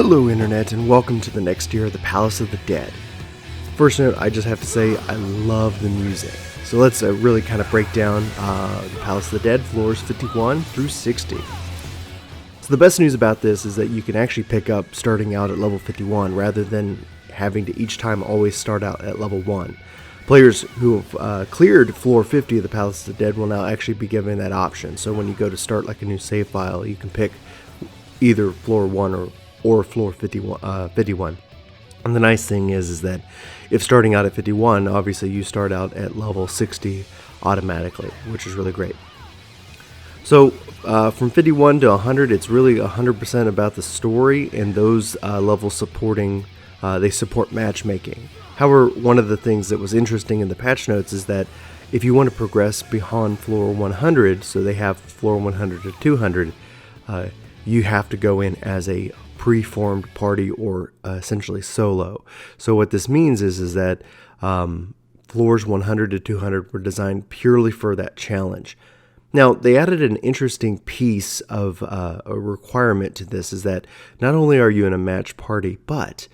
Hello Internet, and welcome to the next year of the Palace of the Dead. First note, I just have to say I love the music. So let's really kind of break down the Palace of the Dead, floors 51 through 60. So the best news about this is that you can actually pick up starting out at level 51 rather than having to each time always start out at level 1. Players who have cleared floor 50 of the Palace of the Dead will now actually be given that option. So when you go to start like a new save file, you can pick either floor 1 or floor 51. And the nice thing is that if starting out at 51, obviously you start out at level 60 automatically, which is really great. So from 51 to 100, it's really 100% about the story, and those levels supporting, they support matchmaking. However, one of the things that was interesting in the patch notes is that if you want to progress beyond floor 100, so they have floor 100 to 200, you have to go in as a pre-formed party or essentially solo. So what this means is that floors 100 to 200 were designed purely for that challenge. Now, they added an interesting piece of a requirement to this, is that not only are you in a match party, but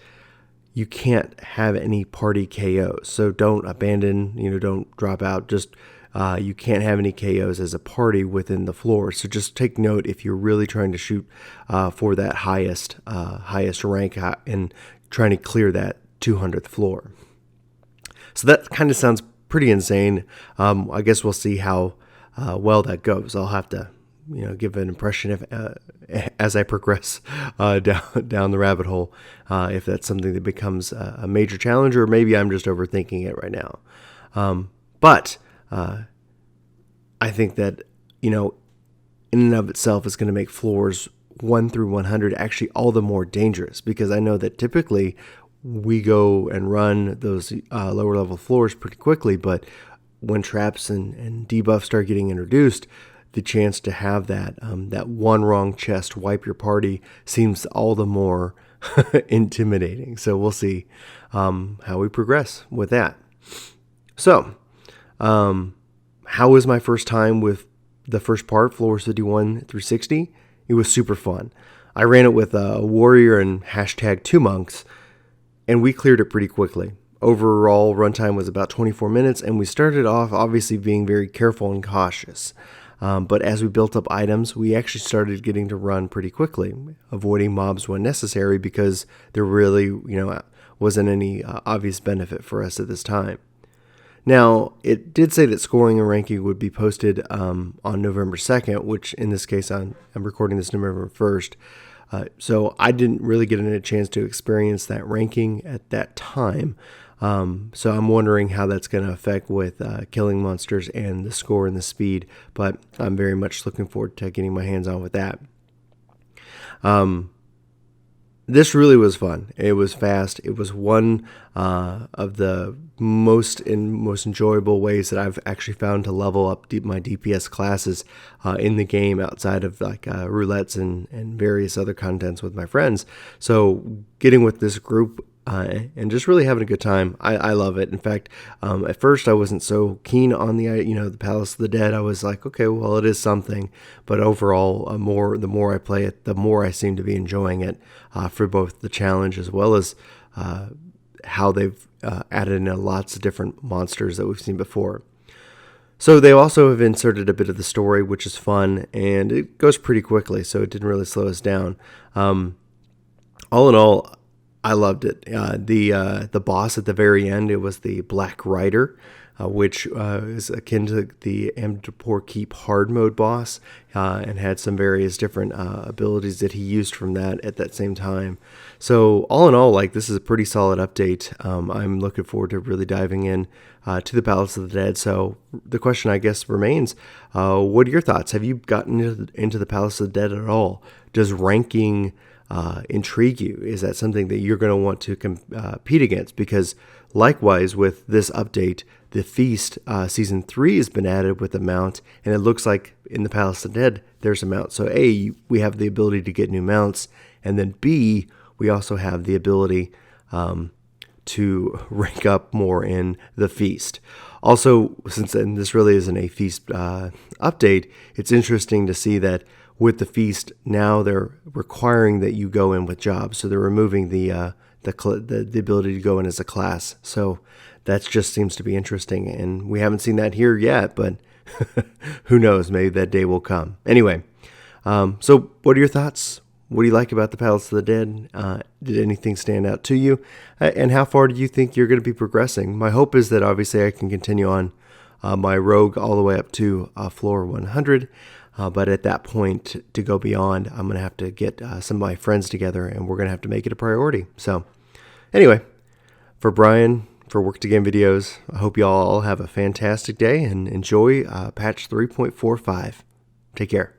you can't have any party KOs. So don't abandon, don't drop out. Just you can't have any KOs as a party within the floor. So just take note if you're really trying to shoot for that highest rank and trying to clear that 200th floor. So that kind of sounds pretty insane. I guess we'll see how well that goes. I'll have to give an impression as I progress down the rabbit hole, if that's something that becomes a major challenge, or maybe I'm just overthinking it right now. But I think that, in and of itself is going to make floors 1 through 100 actually all the more dangerous, because I know that typically we go and run those lower level floors pretty quickly, but when traps and debuffs start getting introduced, the chance to have that one wrong chest wipe your party seems all the more intimidating. So we'll see how we progress with that. So, how was my first time with the first part, floors 51 through 60? It was super fun. I ran it with a warrior and #2 monks, and we cleared it pretty quickly. Overall runtime was about 24 minutes, and we started off obviously being very careful and cautious. But as we built up items, we actually started getting to run pretty quickly, avoiding mobs when necessary, because there really, wasn't any obvious benefit for us at this time. Now, it did say that scoring and ranking would be posted on November 2nd, which in this case, I'm recording this November 1st. So I didn't really get a chance to experience that ranking at that time. So I'm wondering how that's going to affect with killing monsters and the score and the speed, but I'm very much looking forward to getting my hands on with that. This really was fun. It was fast. It was one of the most enjoyable ways that I've actually found to level up my DPS classes in the game, outside of like roulettes and various other contents with my friends. So getting with this group and just really having a good time. I love it. In fact, at first I wasn't so keen on the Palace of the Dead. I was like, okay, well, it is something, but overall, the more I play it, the more I seem to be enjoying it for both the challenge as well as how they've added in lots of different monsters that we've seen before. So they also have inserted a bit of the story, which is fun, and it goes pretty quickly, so it didn't really slow us down. All in all, I loved it. The boss at the very end, it was the Black Rider, which is akin to the Amdapor Keep hard mode boss, and had some various different abilities that he used from that at that same time. So all in all, this is a pretty solid update. I'm looking forward to really diving in to the Palace of the Dead. So the question, I guess, remains, what are your thoughts? Have you gotten into the Palace of the Dead at all? Does ranking intrigue you? Is that something that you're going to want to compete against? Because likewise with this update, the Feast Season 3 has been added with a mount, and it looks like in the Palace of the Dead there's a mount. So A, we have the ability to get new mounts, and then B, we also have the ability to rank up more in the Feast. Also, since this really isn't a Feast update, it's interesting to see that with the feast, now they're requiring that you go in with jobs. So they're removing the ability to go in as a class. So that just seems to be interesting. And we haven't seen that here yet, but who knows? Maybe that day will come. Anyway, so what are your thoughts? What do you like about the Palace of the Dead? Did anything stand out to you? And how far do you think you're going to be progressing? My hope is that obviously I can continue on my rogue all the way up to floor 100. But at that point, to go beyond, I'm going to have to get some of my friends together, and we're going to have to make it a priority. So anyway, for Brian, for Work to Game Videos, I hope you all have a fantastic day and enjoy patch 3.45. Take care.